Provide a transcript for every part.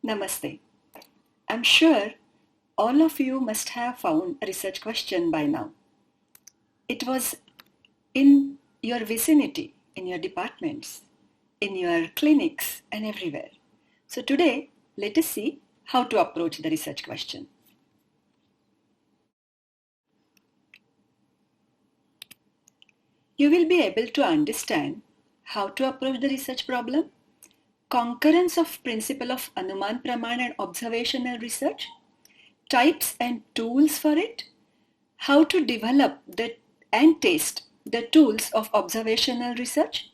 Namaste. I'm sure all of you must have found a research question by now. It was in your vicinity, in your departments, in your clinics and everywhere. So today, let us see how to approach the research question. You will be able to understand how to approach the research problem, concurrence of principle of Anuman Praman and observational research, types and tools for it, how to develop and test the tools of observational research.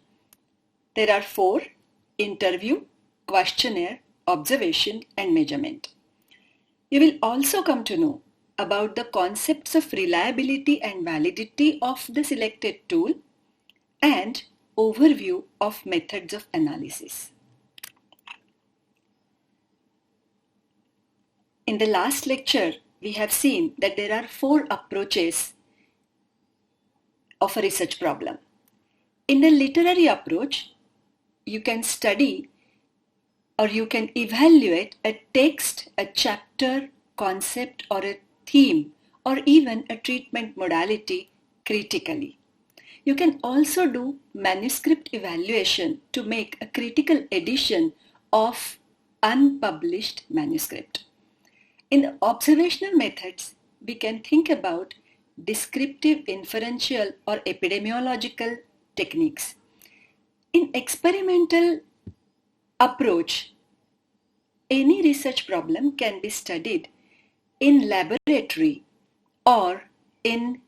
There are 4: interview, questionnaire, observation and measurement. You will also come to know about the concepts of reliability and validity of the selected tool and overview of methods of analysis. In the last lecture, we have seen that there are 4 approaches of a research problem. In the literary approach, you can study or you can evaluate a text, a chapter, concept or a theme or even a treatment modality critically. You can also do manuscript evaluation to make a critical edition of unpublished manuscript. In the observational methods, we can think about descriptive, inferential or epidemiological techniques. In experimental approach, any research problem can be studied in laboratory or in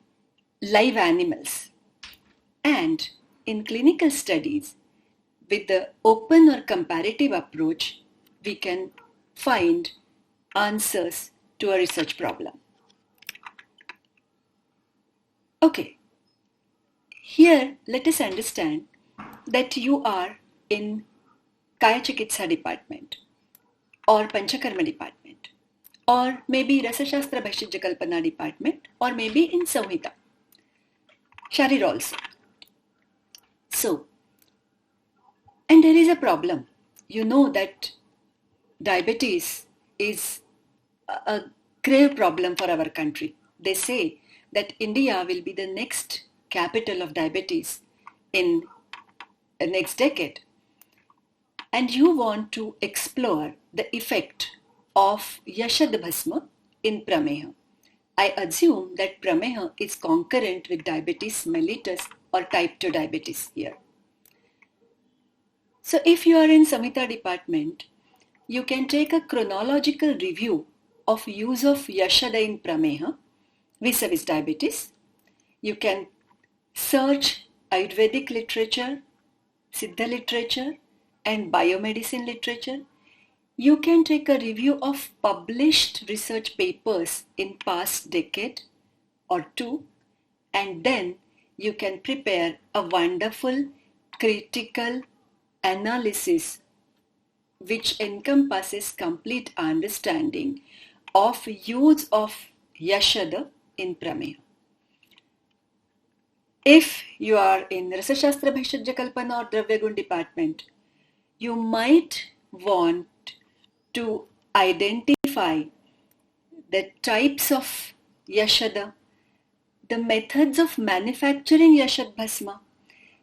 live animals. And in clinical studies, with the open or comparative approach, we can find answers to a research problem. Okay, here let us understand that you are in 𝐾𝐜𝐿 department or Panchakarma department or maybe Rasashastra Bhaishya Kalpana department or maybe in Samhita, Sharir also. So, and there is a problem. You know that diabetes is a grave problem for our country. They say that India will be the next capital of diabetes in the next decade. And you want to explore the effect of Yashad Bhasma in Prameha. I assume that Prameha is concurrent with diabetes mellitus or type 2 diabetes here. So if you are in Samhita department, you can take a chronological review of use of Yashada in Prameha vis-a-vis diabetes. You can search Ayurvedic literature, Siddha literature and biomedicine literature. You can take a review of published research papers in past decade or 2, and then you can prepare a wonderful critical analysis which encompasses complete understanding of use of Yashada in Prameha. If you are in Rasashastra Bhaishya Kalpana or Dravyagun department, you might want to identify the types of Yashada, the methods of manufacturing Yashad Bhasma,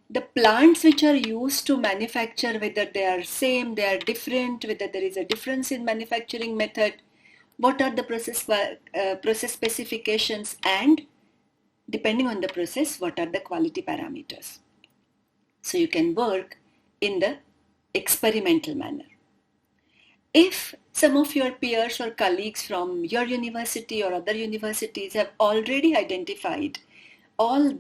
the plants which are used to manufacture, whether they are same, they are different, whether there is a difference in manufacturing method, what are the process specifications, and depending on the process, what are the quality parameters. So you can work in the experimental manner. If some of your peers or colleagues from your university or other universities have already identified all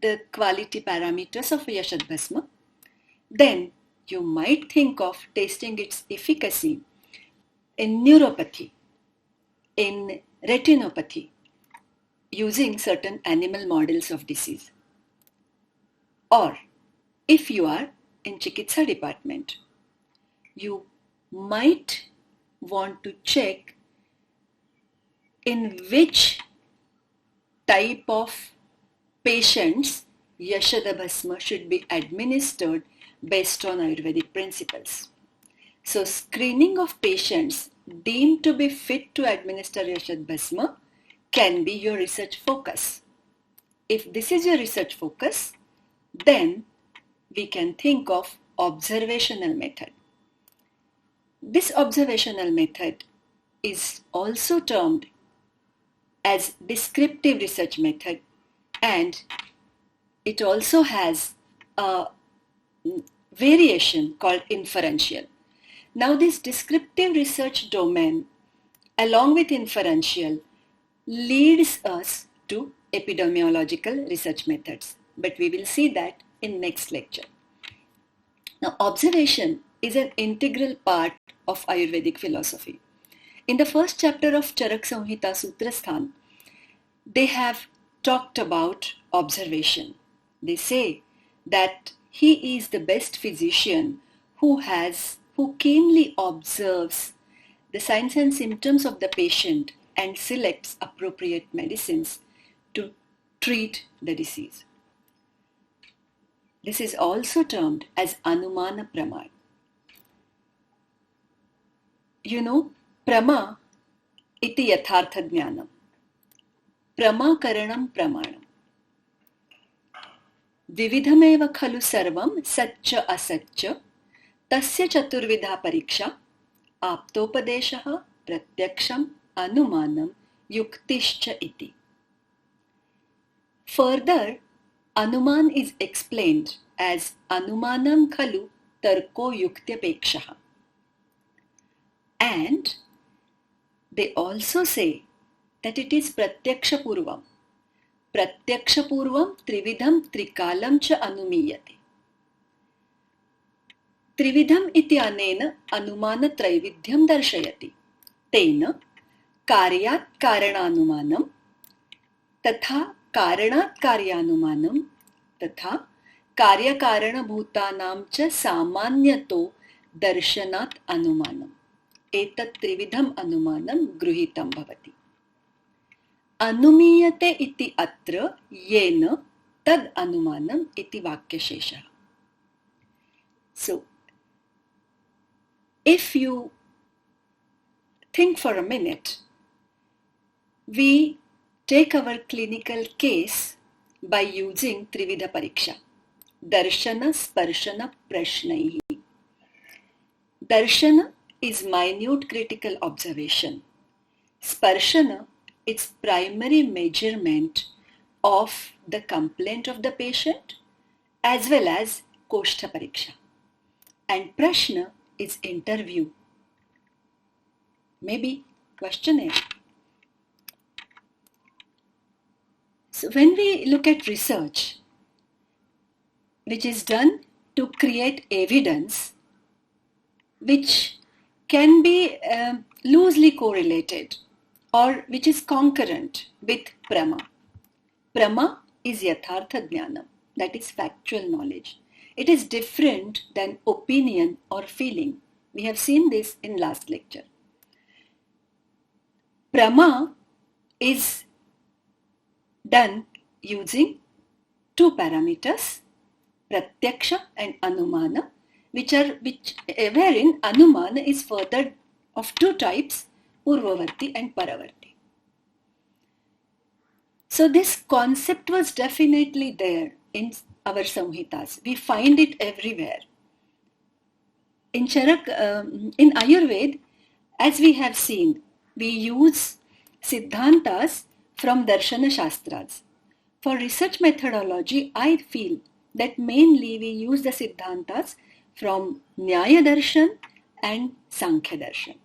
the quality parameters of Yashad Bhasma, then you might think of testing its efficacy in neuropathy, in retinopathy, using certain animal models of disease. Or if you are in Chikitsa department, you might want to check in which type of patients Yashada Bhasma should be administered based on Ayurvedic principles. So screening of patients deemed to be fit to administer 𝐻𝐵 can be your research focus. If this is your research focus, then we can think of observational method. This observational method is also termed as descriptive research method, and it also has a variation called inferential. Now this descriptive research domain along with inferential leads us to epidemiological research methods, but we will see that in next lecture. Now observation is an integral part of Ayurvedic philosophy. In the first chapter of Charak-Samhita Sutrasthan, they have talked about observation. They say that he is the best physician who keenly observes the signs and symptoms of the patient and selects appropriate medicines to treat the disease. This is also termed as Anumana Prama. You know, Prama iti yathartha jnanam. Prama karanam pramanam. Vividhameva khalu sarvam satcha asatcha tasya chaturvidha pariksha aptopadeshaha pratyaksham anumanam yuktischa iti. Further, Anuman is explained as Anumanam khalu tarko yuktyapekshah. And they also say that it is Pratyaksha Purvam. Pratyaksha Purvam Trividham Trikalam cha Anumiyate. Trividham iti anena Anumana Traividhyam darshayati. Tena Karyat Karananumanam Tatha Karanat Karyanumanam Tatha Karya Karana Bhutanam cha Samanyato Darshanat Anumanam. Etat Trividham Anumanam Gruhitam Bhavati. Anumiyate iti atra yena tad anumanam iti vakyashesha. So, if you think for a minute, we take our clinical case by using Trividha Pariksha. Darshana, Sparshana, Prashnaihi. Darshana is minute critical observation. Sparshana, its primary measurement of the complaint of the patient as well as Koshtha Pariksha. And Prashna is interview, maybe questionnaire. So when we look at research, which is done to create evidence which can be loosely correlated or which is concurrent with Prama. Prama is Yathartha Jnanam, that is factual knowledge. It is different than opinion or feeling. We have seen this in last lecture. Prama is done using two parameters, Pratyaksha and Anumana, wherein Anumana is further of two types, Purvavarti and Paravarti. So this concept was definitely there in our Samhitas. We find it everywhere. In in Ayurveda, as we have seen, we use Siddhantas from Darshana Shastras. For research methodology, I feel that mainly we use the Siddhantas from Nyaya Darshan and Sankhya Darshan.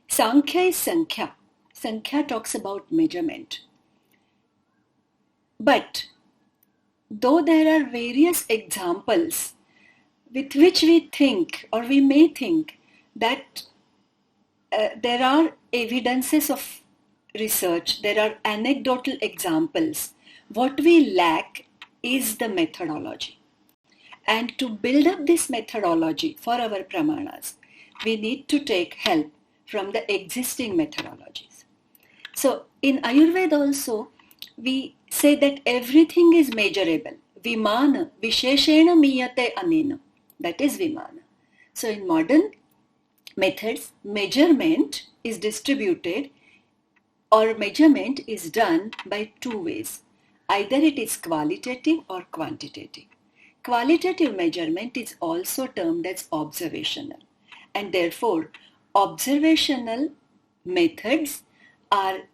Sankhya is Sankhya. Sankhya talks about measurement. But though there are various examples with which we think or we may think that there are evidences of research, there are anecdotal examples, what we lack is the methodology. And to build up this methodology for our pramanas, we need to take help from the existing methodologies. So in Ayurveda also, we say that everything is measurable. Vimana, Visheshena Miyate Anena. That is Vimana. So in modern methods, measurement is distributed or measurement is done by two ways. Either it is qualitative or quantitative. Qualitative measurement is also termed as observational, and therefore observational methods are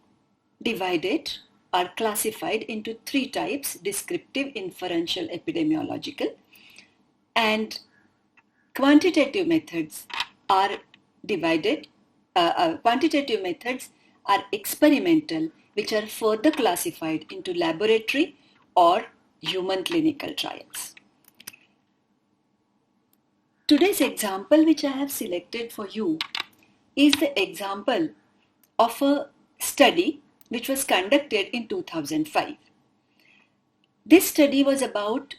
classified into three types: descriptive, inferential, epidemiological. And quantitative methods are experimental, which are further classified into laboratory or human clinical trials. Today's example which I have selected for you is the example of a study which was conducted in 2005. This study was about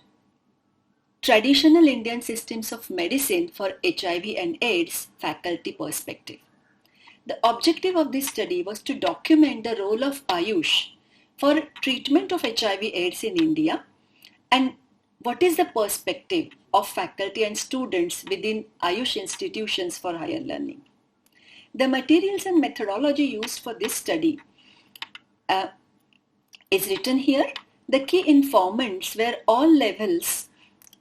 traditional Indian systems of medicine for HIV and AIDS faculty perspective. The objective of this study was to document the role of Ayush for treatment of HIV AIDS in India and what is the perspective of faculty and students within Ayush institutions for higher learning. The materials and methodology used for this study is written here. The key informants were all levels,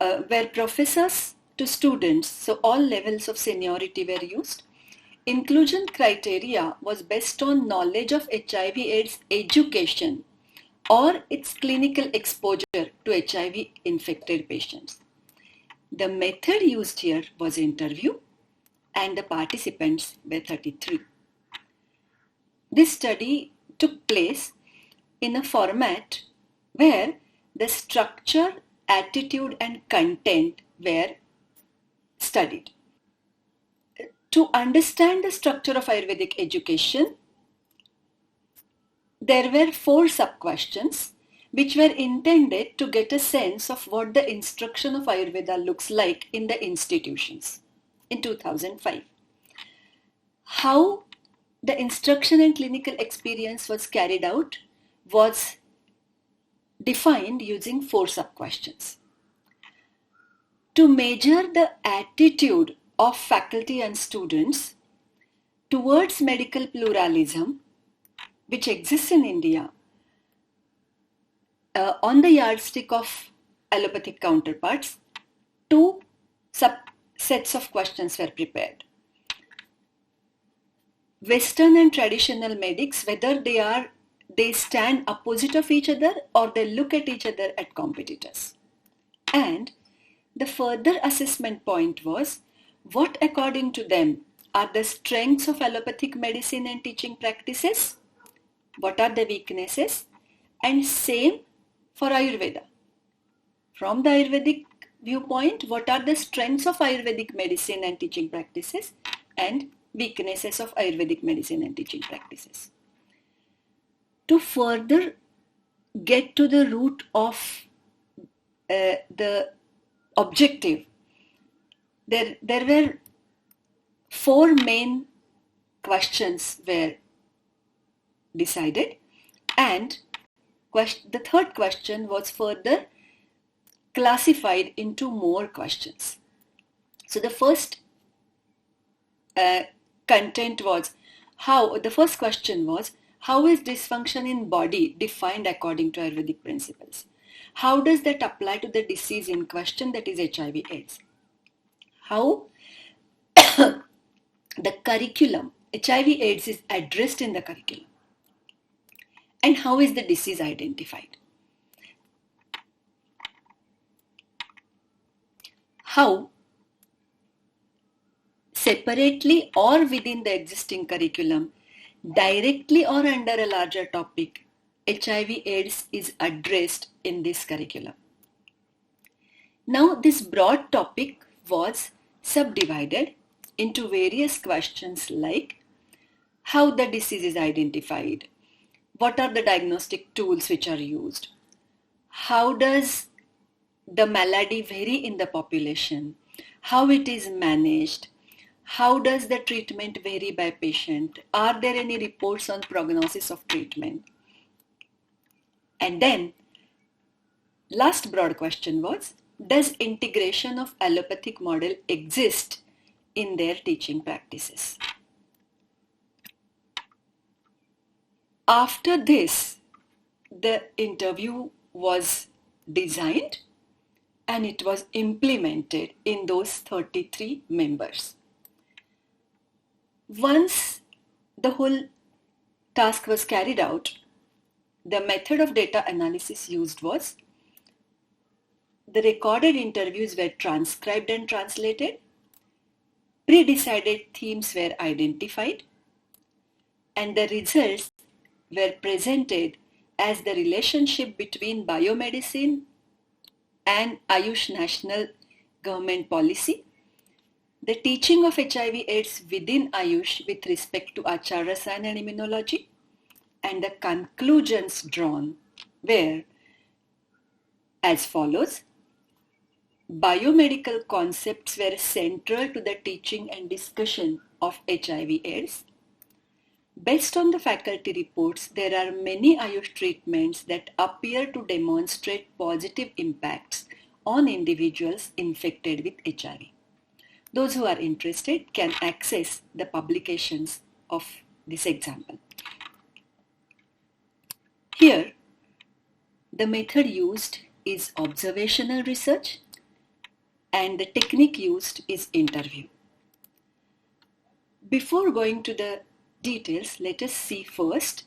were professors to students, so all levels of seniority were used. Inclusion criteria was based on knowledge of HIV/AIDS education or its clinical exposure to HIV infected patients. The method used here was interview, and the participants were 33. This study took place in a format where the structure, attitude, and content were studied. To understand the structure of Ayurvedic education, there were 4 sub-questions which were intended to get a sense of what the instruction of Ayurveda looks like in the institutions in 2005. How the instruction and clinical experience was carried out was defined using 4 sub-questions. To measure the attitude of faculty and students towards medical pluralism which exists in India on the yardstick of allopathic counterparts, 2 sets of questions were prepared. Western and traditional medics, whether they stand opposite of each other or they look at each other as competitors. And the further assessment point was what according to them are the strengths of allopathic medicine and teaching practices, what are the weaknesses, and same for Ayurveda. From the Ayurvedic viewpoint, what are the strengths of Ayurvedic medicine and teaching practices and weaknesses of Ayurvedic medicine and teaching practices. To further get to the root of the objective, there were 4 main questions were decided, and the third question was further classified into more questions. So the first content was the first question was, how is dysfunction in body defined according to Ayurvedic principles? How does that apply to the disease in question, that is HIV/AIDS? How the curriculum, HIV/AIDS is addressed in the curriculum? And how is the disease identified? How separately or within the existing curriculum, directly or under a larger topic, HIV/AIDS is addressed in this curriculum. Now this broad topic was subdivided into various questions like how the disease is identified, what are the diagnostic tools which are used, how does the malady vary in the population, how it is managed, how does the treatment vary by patient, are there any reports on prognosis of treatment? And then last broad question was, does integration of allopathic model exist in their teaching practices. After this, the interview was designed and it was implemented in those 33 members. Once the whole task was carried out, the method of data analysis used was the recorded interviews were transcribed and translated, pre-decided themes were identified, and the results were presented as the relationship between biomedicine and Ayush national government policy, the teaching of HIV/AIDS within Ayush with respect to Achar Rasayan and immunology, and the conclusions drawn were as follows. Biomedical concepts were central to the teaching and discussion of HIV/AIDS. Based on the faculty reports, there are many Ayush treatments that appear to demonstrate positive impacts on individuals infected with HIV. Those who are interested can access the publications of this example. Here, the method used is observational research and the technique used is interview. Before going to the details, let us see first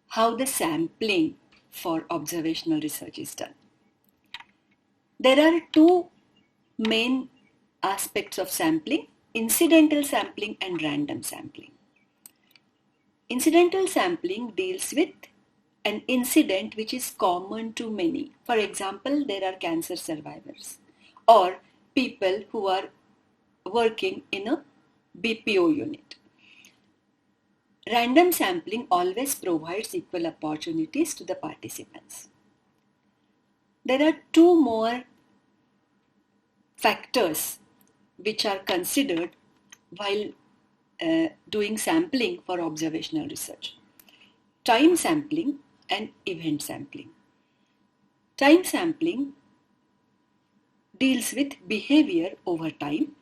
how the sampling for observational research is done. There are two main aspects of sampling: incidental sampling and random sampling. Incidental sampling deals with an incident which is common to many. For example, there are cancer survivors or people who are working in a BPO unit. Random sampling always provides equal opportunities to the participants. There are two more factors which are considered while doing sampling for observational research: time sampling and event sampling. Time sampling deals with behavior over time,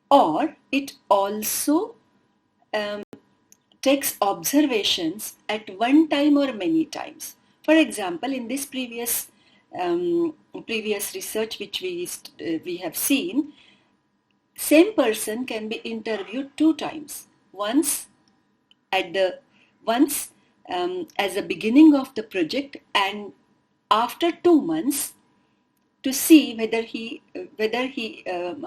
or it also takes observations at one time or many times. For example, in this previous research which we have seen, same person can be interviewed two times. Once as the beginning of the project and after 2 months to see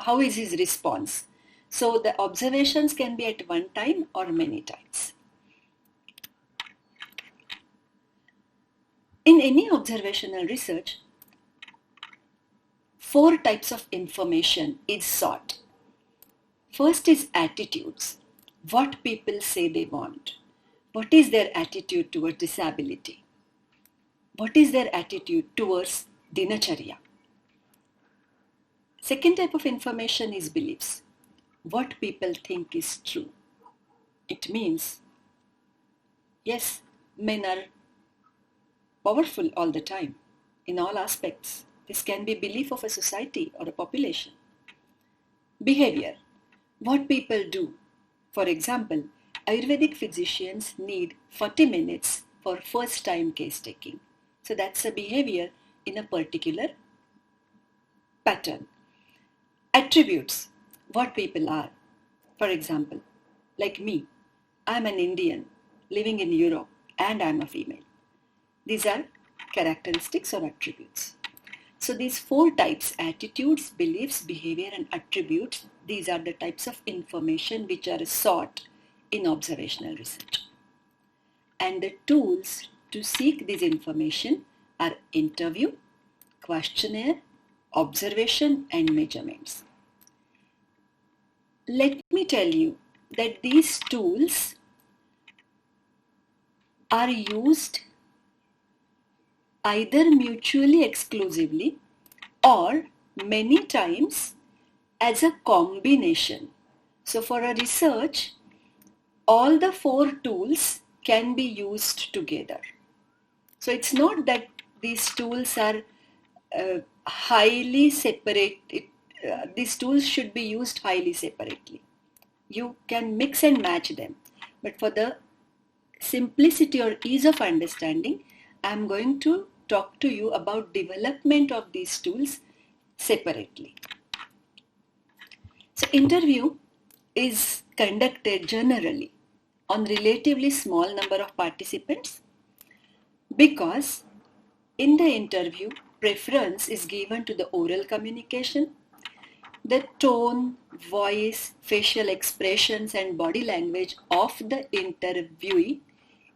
how is his response. So the observations can be at one time or many times. In any observational research, 4 types of information is sought. First is attitudes. What people say they want. What is their attitude towards disability? What is their attitude towards dinacharya? Second type of information is beliefs. What people think is true. It means, yes, men are powerful all the time, in all aspects. This can be belief of a society or a population. Behavior. What people do. For example, Ayurvedic physicians need 40 minutes for first time case taking. So that's a behavior in a particular pattern. Attributes. What people are. For example, like me, I'm an Indian living in Europe and I'm a female. These are characteristics or attributes. So these 4 types: attitudes, beliefs, behavior and attributes, these are the types of information which are sought in observational research. And the tools to seek this information are interview, questionnaire, observation and measurements. Let me tell you that these tools are used either mutually exclusively or many times as a combination. So for a research, all the 4 tools can be used together. So it's not that these tools are highly separated, these tools should be used highly separately. You can mix and match them, but for the simplicity or ease of understanding, I am going to talk to you about development of these tools separately. So interview is conducted generally on relatively small number of participants because in the interview preference is given to the oral communication. The tone, voice, facial expressions and body language of the interviewee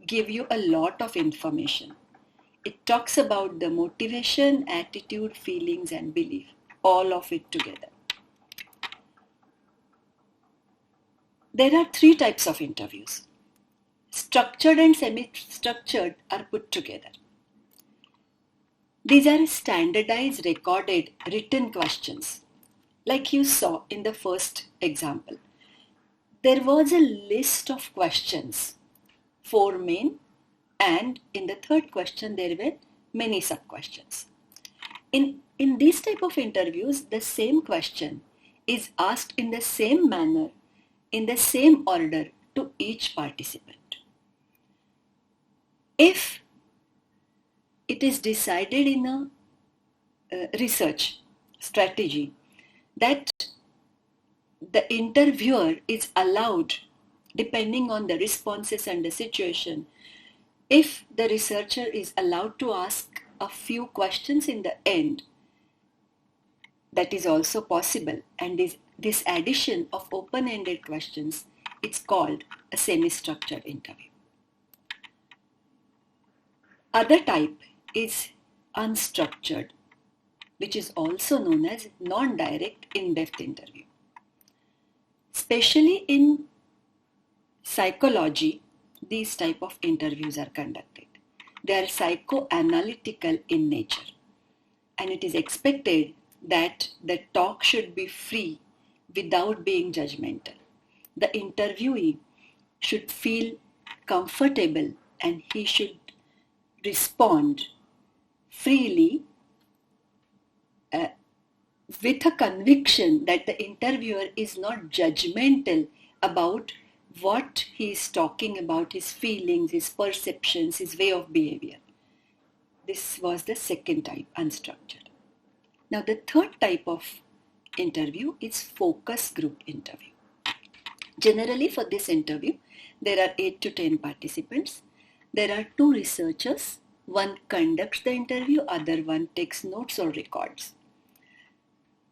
give you a lot of information. It talks about the motivation, attitude, feelings and belief, all of it together. There are three types of interviews. Structured and semi-structured are put together. These are standardized, recorded, written questions. Like you saw in the first example, there was a list of questions, 4 main, and in the third question there were many sub-questions. In these type of interviews, the same question is asked in the same manner, in the same order to each participant. If it is decided in a research strategy that the interviewer is allowed, depending on the responses and the situation, if the researcher is allowed to ask a few questions in the end, that is also possible, and this addition of open-ended questions, it's called a semi-structured interview. Other type is unstructured, which is also known as non-direct in-depth interview. Especially in psychology, these type of interviews are conducted. They are psychoanalytical in nature, and it is expected that the talk should be free without being judgmental. The interviewee should feel comfortable and he should respond freely with a conviction that the interviewer is not judgmental about what he is talking about, his feelings, his perceptions, his way of behavior. This was the second type, unstructured. Now the third type of interview is focus group interview. Generally for this interview, there are 8 to 10 participants. There are 2 researchers. One conducts the interview, other one takes notes or records.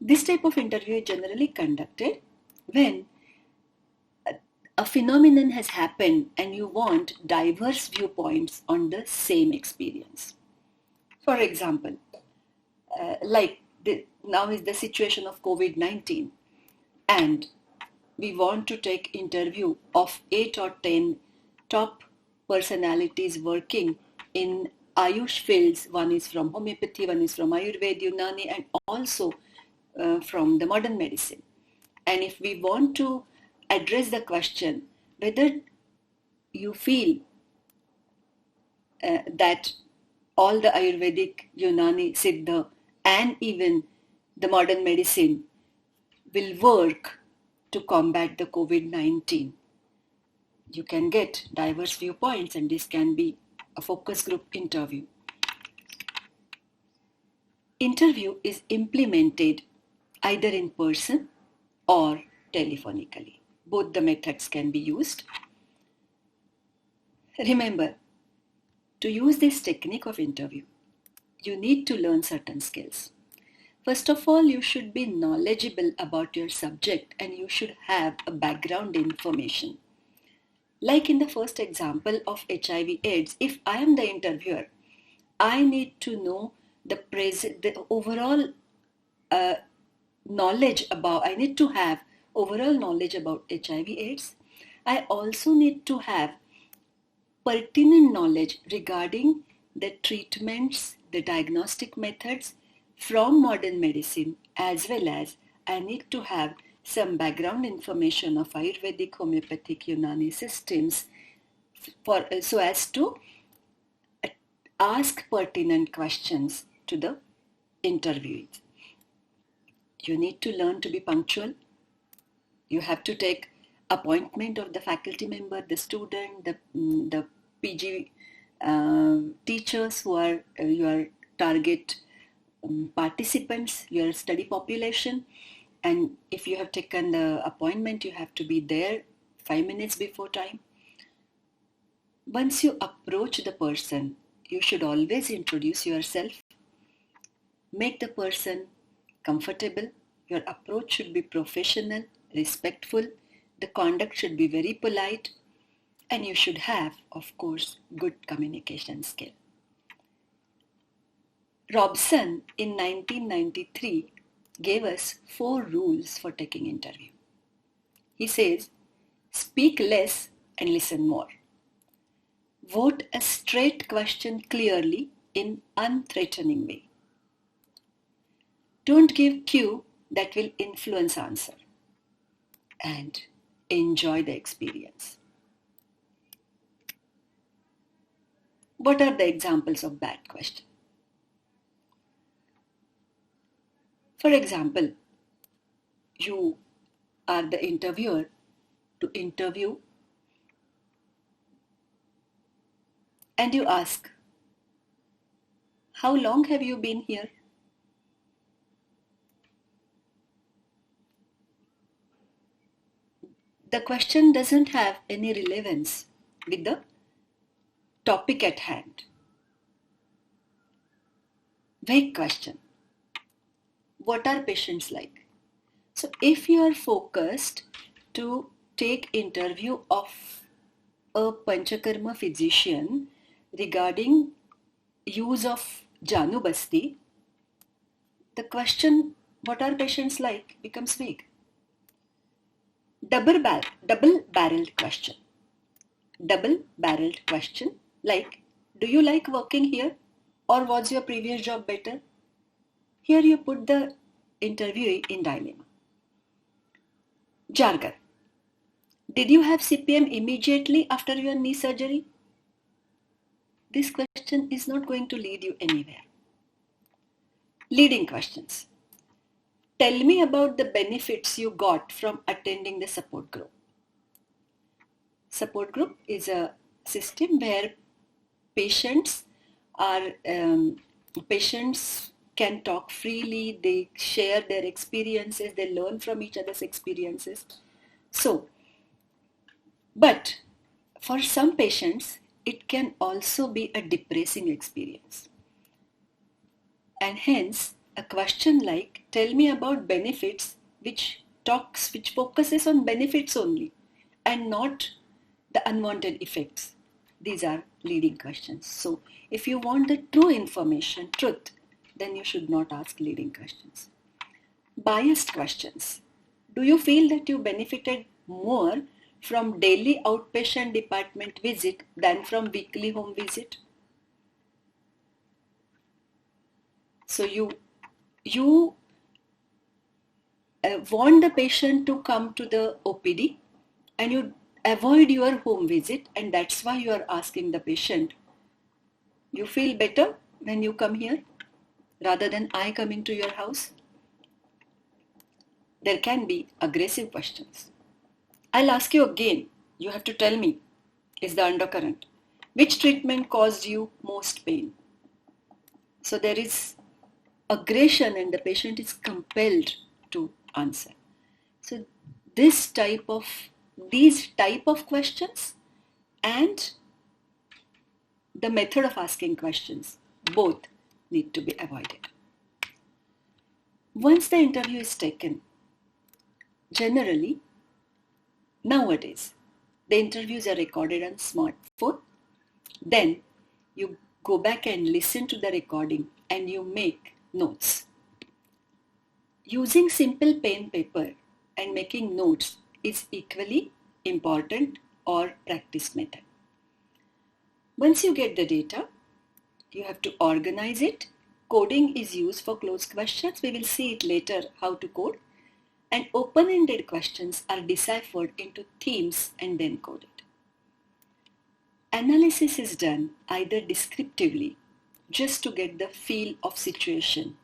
This type of interview is generally conducted when a phenomenon has happened and you want diverse viewpoints on the same experience. For example, now is the situation of COVID-19, and we want to take interview of 8 or 10 top personalities working in Ayush fields. One is from homeopathy, one is from Ayurveda, Unani, and also from the modern medicine. And if we want to address the question whether you feel that all the Ayurvedic, Unani, Siddha and even the modern medicine will work to combat the COVID-19, you can get diverse viewpoints, and this can be a focus group interview. Interview is implemented either in person or telephonically. Both the methods can be used. Remember, to use this technique of interview, you need to learn certain skills. First of all, you should be knowledgeable about your subject and you should have a background information. Like in the first example of HIV/AIDS, if I am the interviewer, I need to know the overall knowledge about, I need to have overall knowledge about HIV/AIDS. I also need to have pertinent knowledge regarding the treatments, the diagnostic methods from modern medicine, as well as I need to have some background information of Ayurvedic, homeopathic, Unani systems so as to ask pertinent questions to the interviewees. You need to learn to be punctual. You have to take appointment of the faculty member, the student, the PG teachers who are your target participants, your study population. And if you have taken the appointment, you have to be there 5 minutes before time. Once you approach the person, you should always introduce yourself. Make the person comfortable. Your approach should be professional, respectful. The conduct should be very polite. And you should have, of course, good communication skill. Robson in 1993 gave us 4 rules for taking interview. He says, speak less and listen more. Vote a straight question clearly in unthreatening way. Don't give cue that will influence answer. And enjoy the experience. What are the examples of bad question? For example, you are the interviewer to interview and you ask, how long have you been here? The question doesn't have any relevance with the topic at hand. Vague question. What are patients like? So if you are focused to take interview of a Panchakarma physician regarding use of Janu Basti, the question, what are patients like, becomes vague. Double-barreled question. Double-barreled question like, do you like working here or was your previous job better? Here you put the interviewee in dilemma. Jargon. Did you have CPM immediately after your knee surgery? This question is not going to lead you anywhere. Leading questions. Tell me about the benefits you got from attending the support group. Support group is a system where patients can talk freely, they share their experiences, they learn from each other's experiences. So, but for some patients, it can also be a depressing experience. And hence, a question like, tell me about benefits, which focuses on benefits only and not the unwanted effects. These are leading questions. So, if you want the true information, truth, then you should not ask leading questions. Biased questions. Do you feel that you benefited more from daily outpatient department visit than from weekly home visit? So you want the patient to come to the OPD and you avoid your home visit, and that's why you are asking the patient, you feel better when you come here rather than I coming to your house? There can be aggressive questions. I'll ask you again, you have to tell me, is the undercurrent. Which treatment caused you most pain? So there is aggression and the patient is compelled to answer. So these type of questions and the method of asking questions both need to be avoided. Once the interview is taken, generally nowadays the interviews are recorded on smartphone. Then you go back and listen to the recording and you make notes. Using simple pen paper and making notes is equally important or practice method. Once you get the data, you have to organize it. Coding is used for closed questions. We will see it later how to code. And open-ended questions are deciphered into themes and then coded. Analysis is done either descriptively, just to get the feel of situation,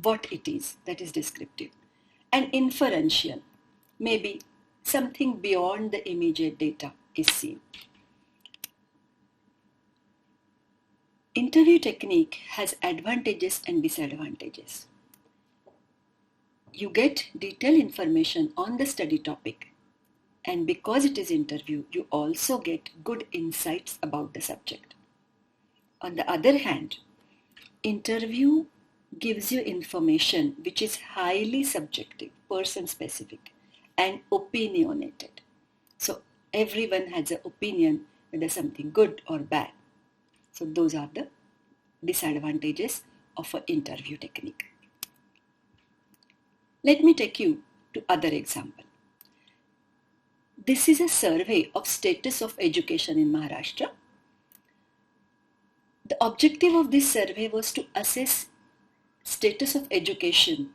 what it is, that is descriptive. and inferential. Maybe something beyond the immediate data is seen. Interview technique has advantages and disadvantages. You get detailed information on the study topic, and because it is interview, you also get good insights about the subject. On the other hand, interview gives you information which is highly subjective, person-specific, and opinionated. So everyone has an opinion whether something good or bad. So those are the disadvantages of an interview technique. Let me take you to other example. This is a survey of status of education in Maharashtra. The objective of this survey was to assess status of education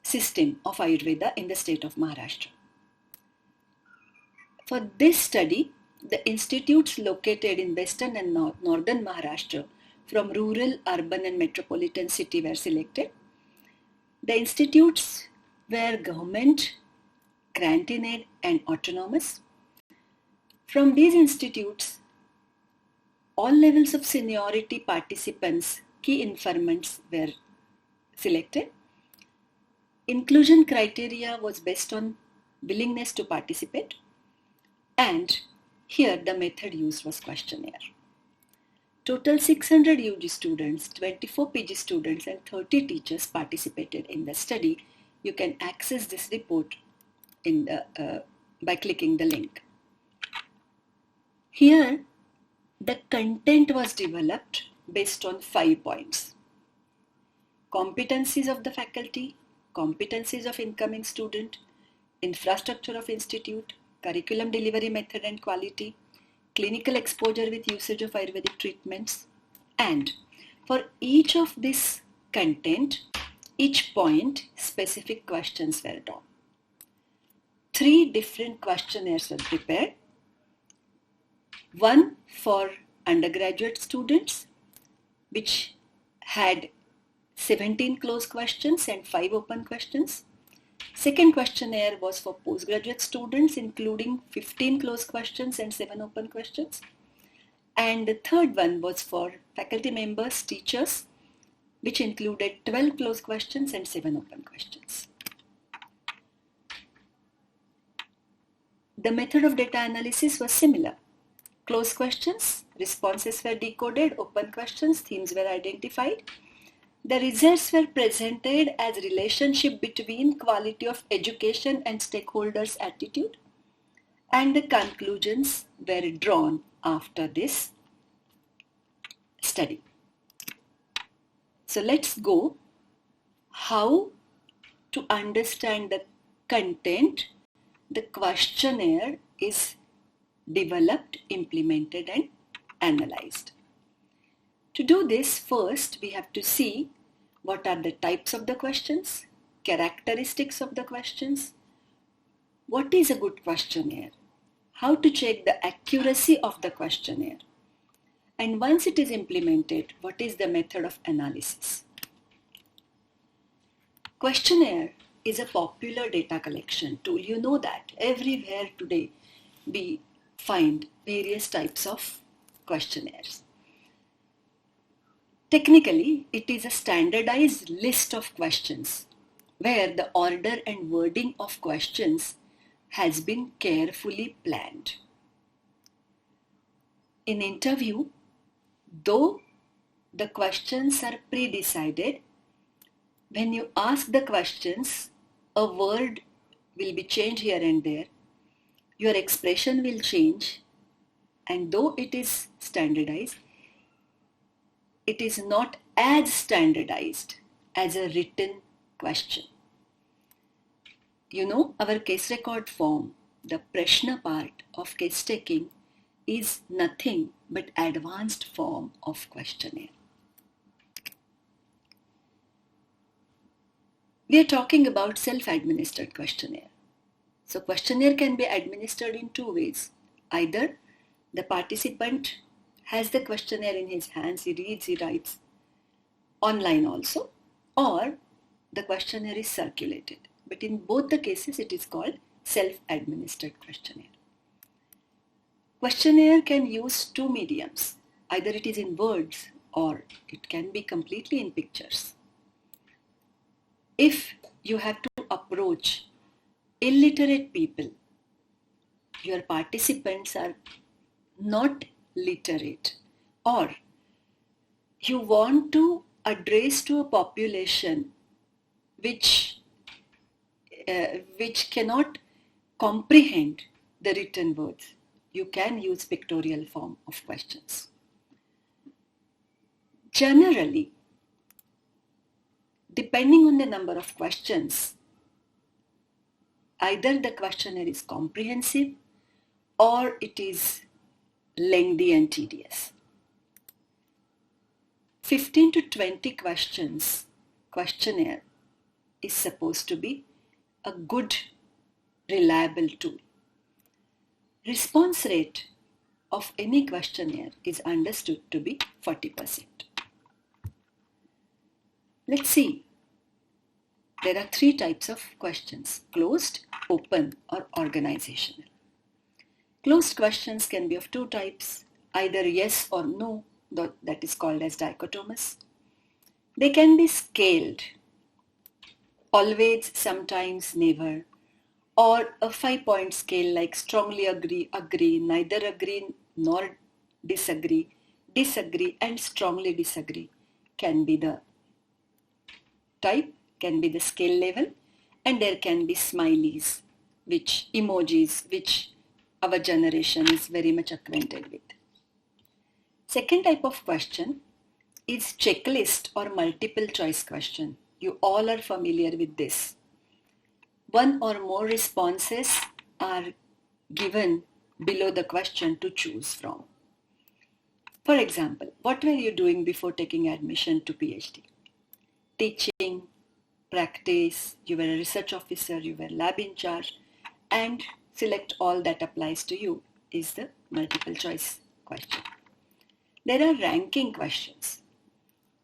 system of Ayurveda in the state of Maharashtra. For this study, the institutes located in western and northern Maharashtra from rural, urban and metropolitan city were selected. The institutes were government, grant-in-aid and autonomous. From these institutes, all levels of seniority participants, key informants were selected. Inclusion criteria was based on willingness to participate, and here the method used was questionnaire. Total 600 UG students, 24 PG students and 30 teachers participated in the study. You can access this report by clicking the link. Here, the content was developed based on 5 points. Competencies of the faculty, competencies of incoming student, infrastructure of institute, curriculum delivery method and quality, clinical exposure with usage of Ayurvedic treatments, and for each of this content, each point, specific questions were done. 3 different questionnaires were prepared. One for undergraduate students, which had 17 closed questions and 5 open questions. Second questionnaire was for postgraduate students, including 15 closed questions and 7 open questions. And the third one was for faculty members, teachers, which included 12 closed questions and 7 open questions. The method of data analysis was similar. Closed questions, responses were decoded, open questions, themes were identified. The results were presented as relationship between quality of education and stakeholders' attitude, and the conclusions were drawn after this study. So let's go how to understand the content. The questionnaire is developed, implemented and analyzed. To do this, first we have to see what are the types of the questions, characteristics of the questions, what is a good questionnaire, how to check the accuracy of the questionnaire, and once it is implemented, what is the method of analysis. Questionnaire is a popular data collection tool. You know that everywhere today we find various types of questionnaires. Technically, it is a standardized list of questions where the order and wording of questions has been carefully planned. In interview, though the questions are pre-decided, when you ask the questions, a word will be changed here and there, your expression will change, and though it is standardized, it is not as standardized as a written question. You know, our case record form, the Prashna part of case taking, is nothing but advanced form of questionnaire. We are talking about self-administered questionnaire. So questionnaire can be administered in 2 ways. Either the participant has the questionnaire in his hands, he reads, he writes online also, or the questionnaire is circulated. but in both the cases it is called self-administered questionnaire. Questionnaire can use two mediums. Either it is in words or it can be completely in pictures. If you have to approach illiterate people, your participants are not literate, or you want to address to a population which cannot comprehend the written words, you can use pictorial form of questions. Generally, depending on the number of questions, either the questionnaire is comprehensive or it is lengthy and tedious. 15 to 20 questions questionnaire is supposed to be a good, reliable tool. Response rate of any questionnaire is understood to be 40%. Let's see. There are three types of questions: closed, open, or organizational. Closed questions can be of two types, either yes or no, that is called as dichotomous. They can be scaled, always, sometimes, never, or a 5-point scale like strongly agree, agree, neither agree nor disagree, disagree, and strongly disagree can be the type, can be the scale level, and there can be smileys, which emojis, which our generation is very much acquainted with. Second type of question is checklist or multiple choice question. You all are familiar with this. One or more responses are given below the question to choose from. For example, what were you doing before taking admission to PhD? Teaching, practice, you were a research officer, you were lab in charge, and select all that applies to you is the multiple choice question. There are ranking questions.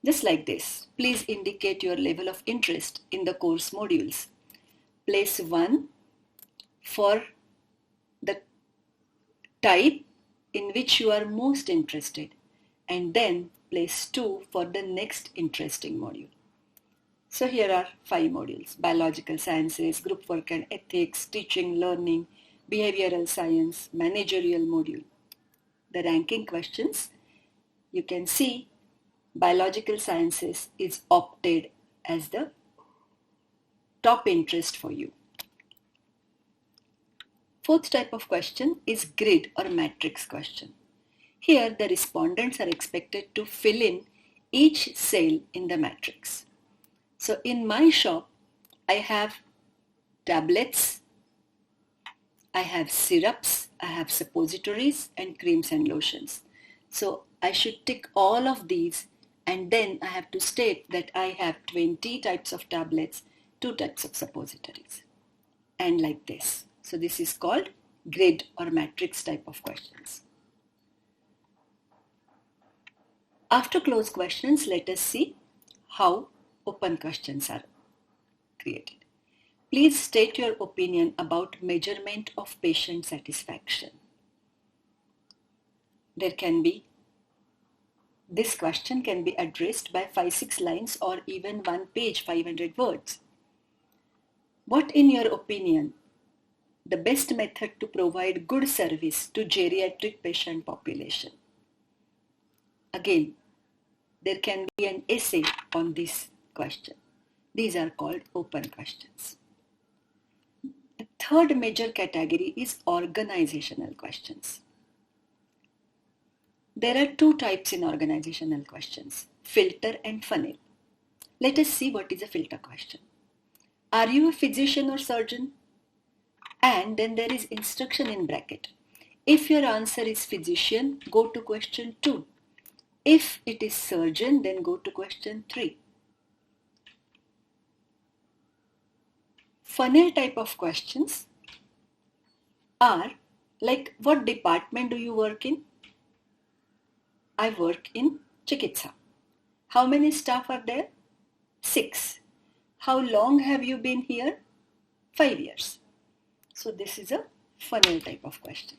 Just like this, please indicate your level of interest in the course modules. Place 1 for the type in which you are most interested, and then place 2 for the next interesting module. So here are 5 modules: biological sciences, group work and ethics, teaching, learning, behavioral science, managerial module. The ranking questions, you can see biological sciences is opted as the top interest for you. Fourth type of question is grid or matrix question. Here the respondents are expected to fill in each cell in the matrix. So in my shop, I have tablets, I have syrups, I have suppositories and creams and lotions. So I should tick all of these, and then I have to state that I have 20 types of tablets, 2 types of suppositories, and like this. So this is called grid or matrix type of questions. After closed questions, let us see how open questions are created. Please state your opinion about measurement of patient satisfaction. This question can be addressed by 5-6 lines or even 1 page, 500 words. What, in your opinion, the best method to provide good service to geriatric patient population? Again, there can be an essay on this question. These are called open questions. The third major category is organizational questions. There are 2 types in organizational questions: filter and funnel. Let us see what is a filter question. Are you a physician or surgeon? And then there is instruction in bracket. If your answer is physician, go to question 2. If it is surgeon, then go to question 3. Funnel type of questions are like, what department do you work in? I work in Chikitsa. How many staff are there? 6. How long have you been here? 5 years. So this is a funnel type of question.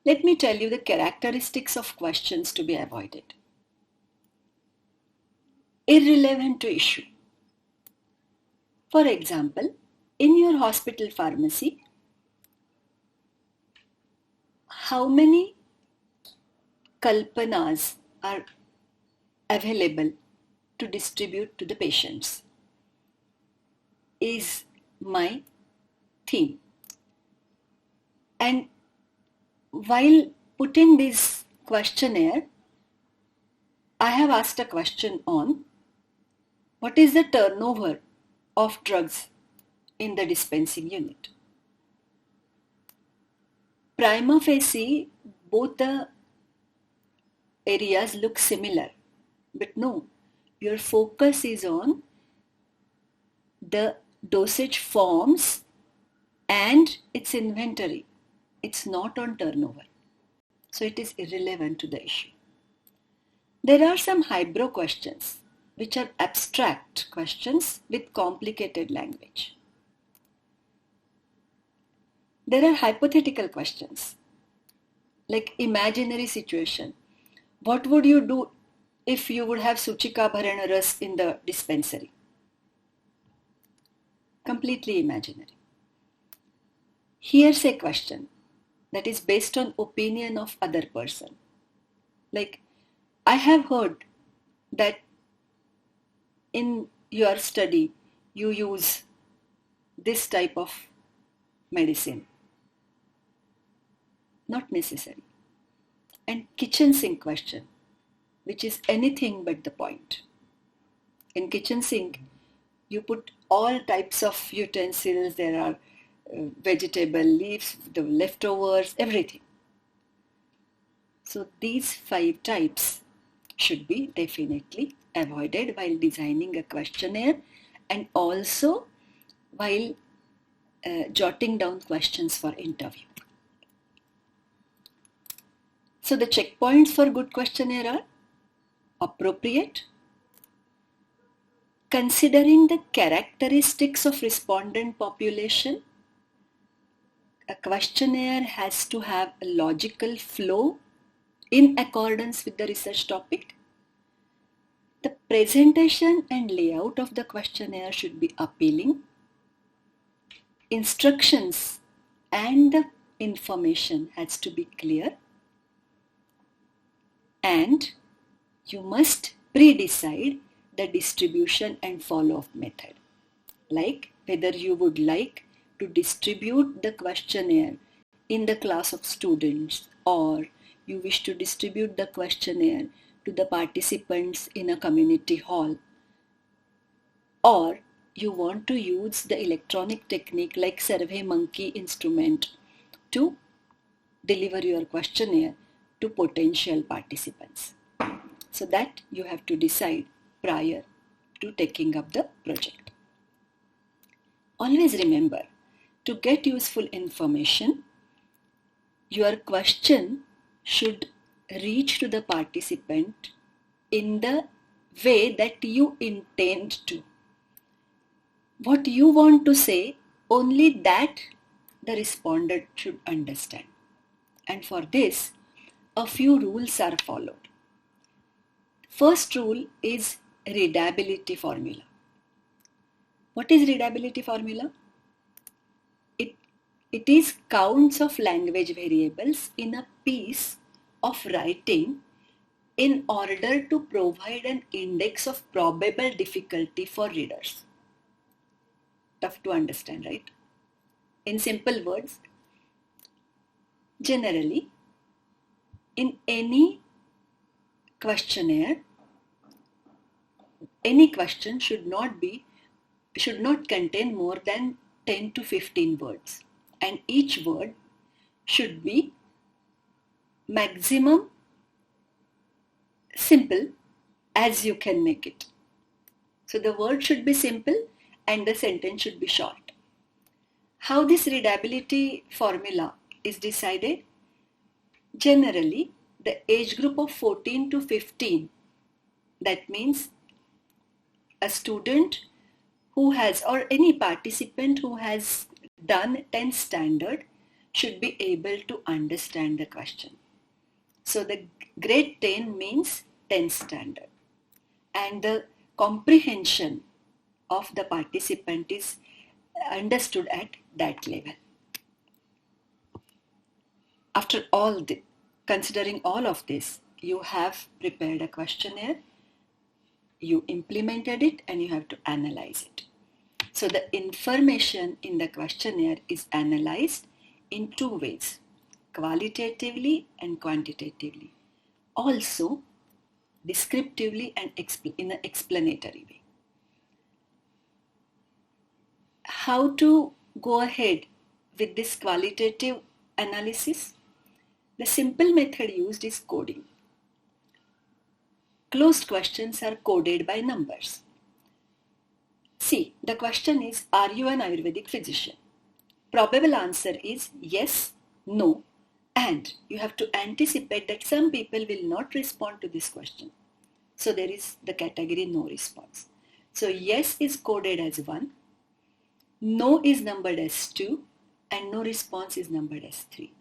Let me tell you the characteristics of questions to be avoided. Irrelevant to issue. For example, in your hospital pharmacy, how many kalpanas are available to distribute to the patients is my theme. And while putting this questionnaire, I have asked a question on what is the turnover of drugs in the dispensing unit. Prima facie, both the areas look similar, but no, your focus is on the dosage forms and its inventory. It's not on turnover. So it is irrelevant to the issue. There are some highbrow questions, which are abstract questions with complicated language. There are hypothetical questions, like imaginary situation. What would you do if you would have 𝐋𝐞𝐜𝐿 𝐏𝐻 in the dispensary? Completely imaginary. Here's a question that is based on opinion of other person. Like, I have heard that in your study you use this type of medicine. Not necessary. And kitchen sink question, which is anything but the point. In kitchen sink, you put all types of utensils. There are vegetable leaves, the leftovers, everything. So these 5 types should be definitely avoided while designing a questionnaire and also while jotting down questions for interview. So the checkpoints for good questionnaire are appropriate, considering the characteristics of respondent population. A questionnaire has to have a logical flow in accordance with the research topic. The presentation and layout of the questionnaire should be appealing. Instructions and the information has to be clear. And you must pre-decide the distribution and follow-up method. Like whether you would like to distribute the questionnaire in the class of students, or you wish to distribute the questionnaire to the participants in a community hall, or you want to use the electronic technique like SurveyMonkey instrument to deliver your questionnaire to potential participants. So that you have to decide prior to taking up the project. Always remember, to get useful information, your question should reach to the participant in the way that you intend to. What you want to say, only that the respondent should understand. And for this, a few rules are followed. First rule is readability formula. What is readability formula? It is counts of language variables in a piece of writing in order to provide an index of probable difficulty for readers. Tough to understand, right? In simple words, generally, in any questionnaire, any question should not contain more than 10 to 15 words, and each word should be maximum simple as you can make it. So the word should be simple and the sentence should be short. How this readability formula is decided? Generally, the age group of 14 to 15, that means a student who who has, or any participant who has done 10th standard should be able to understand the question. So the grade 10 means 10th standard, and the comprehension of the participant is understood at that level. After all, considering all of this, you have prepared a questionnaire, you implemented it, and you have to analyze it. So the information in the questionnaire is analyzed in two ways, qualitatively and quantitatively. Also, descriptively and in an explanatory way. How to go ahead with this qualitative analysis? The simple method used is coding. Closed questions are coded by numbers. See, the question is, are you an Ayurvedic physician? Probable answer is yes, no, and you have to anticipate that some people will not respond to this question. So there is the category no response. So yes is coded as 1, no is numbered as 2, and no response is numbered as 3.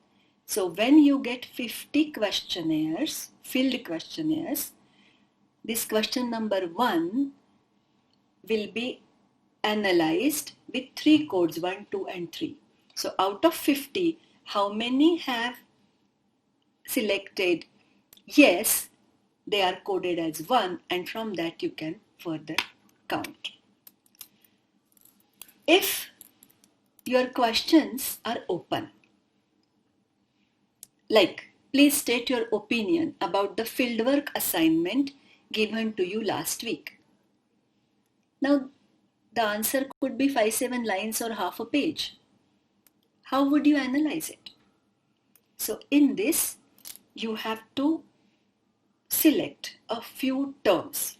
So when you get 50 questionnaires, filled questionnaires, this question number 1 will be analyzed with 3 codes, 1, 2, and 3. So out of 50, how many have selected yes, they are coded as 1, and from that you can further count. If your questions are open, like please state your opinion about the fieldwork assignment given to you last week. Now the answer could be 5-7 lines or half a page. How would you analyze it? So in this, you have to select a few terms.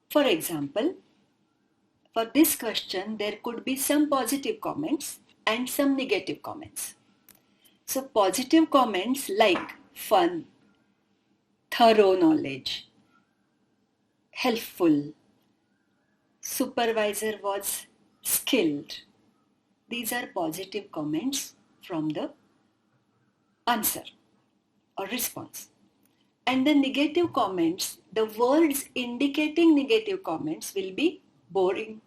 For example, for this question, there could be some positive comments and some negative comments. So positive comments like fun, thorough knowledge, helpful, supervisor was skilled. These are positive comments from the answer or response. And the negative comments, the words indicating negative comments will be boring,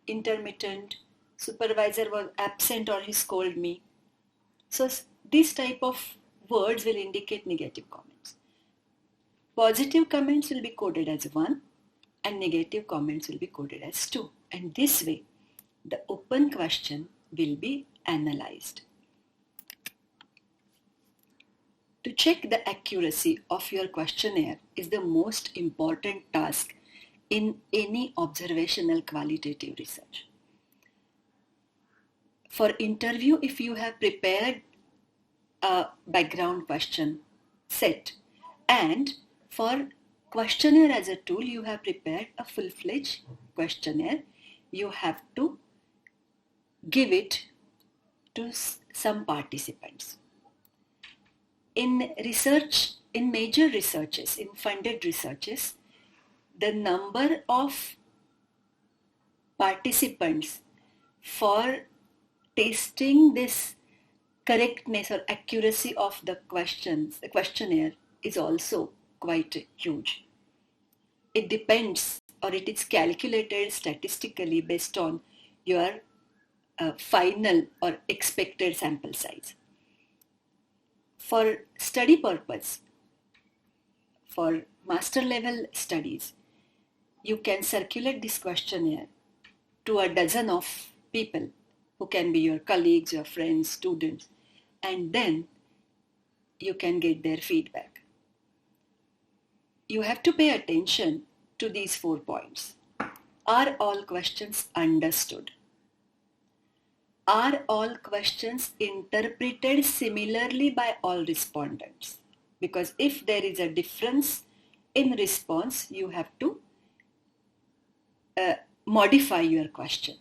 intermittent, supervisor was absent or he scolded me. So this type of words will indicate negative comments. Positive comments will be coded as 1 and negative comments will be coded as 2. And this way, the open question will be analyzed. To check the accuracy of your questionnaire is the most important task in any observational qualitative research. For interview, if you have prepared a background question set, and for questionnaire as a tool, you have prepared a full-fledged questionnaire, you have to give it to some participants. In research, in major researches, in funded researches, the number of participants for testing this correctness or accuracy of the questionnaire is also quite huge. It depends, or it is calculated statistically based on your final or expected sample size. For study purpose, for master level studies, you can circulate this questionnaire to a dozen of people who can be your colleagues, your friends, students, and then you can get their feedback. You have to pay attention to these 4 points. Are all questions understood? Are all questions interpreted similarly by all respondents? Because if there is a difference in response, you have to modify your question.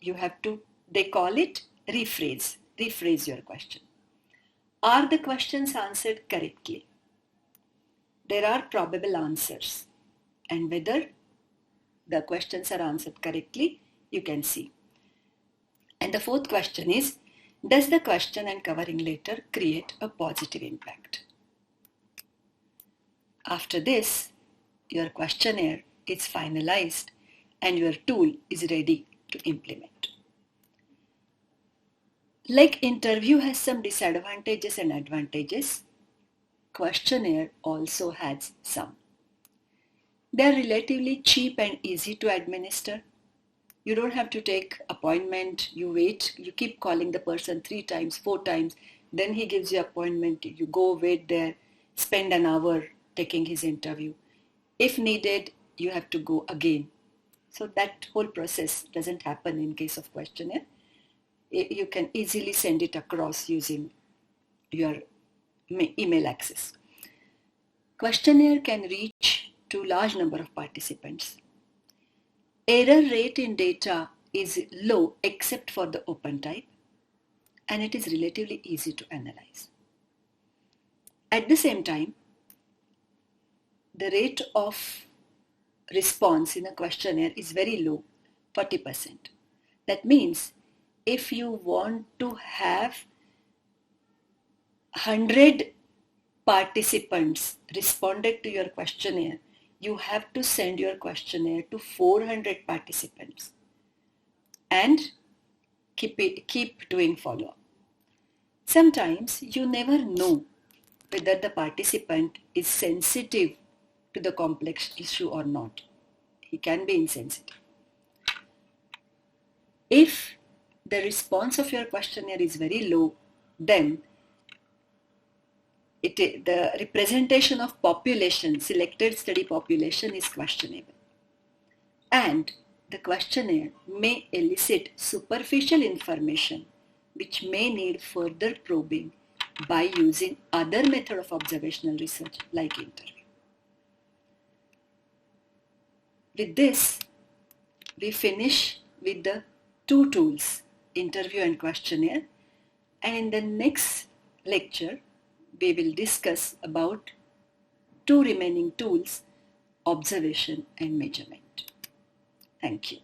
You have to, they call it rephrase your question. Are the questions answered correctly? There are probable answers, and whether the questions are answered correctly, you can see. And the fourth question is, does the question and covering letter create a positive impact? After this, your questionnaire is finalized and your tool is ready to implement. Like interview has some disadvantages and advantages, questionnaire also has some. They are relatively cheap and easy to administer. You don't have to take appointment, you wait, you keep calling the person 3 times, 4 times, then he gives you appointment, you go wait there, spend an hour taking his interview. If needed, you have to go again. So that whole process doesn't happen in case of questionnaire. You can easily send it across using your email access. Questionnaire can reach to large number of participants. Error rate in data is low except for the open type, and it is relatively easy to analyze. At the same time, the rate of response in a questionnaire is very low, 40%. That means if you want to have 100 participants responded to your questionnaire, you have to send your questionnaire to 400 participants and keep doing follow-up. Sometimes you never know whether the participant is sensitive to the complex issue or not. He can be insensitive. If the response of your questionnaire is very low, then the representation of population, selected study population, is questionable. And the questionnaire may elicit superficial information which may need further probing by using other method of observational research like interview. With this, we finish with the 2 tools, interview and questionnaire, and in the next lecture, we will discuss about 2 remaining tools, observation and measurement. Thank you.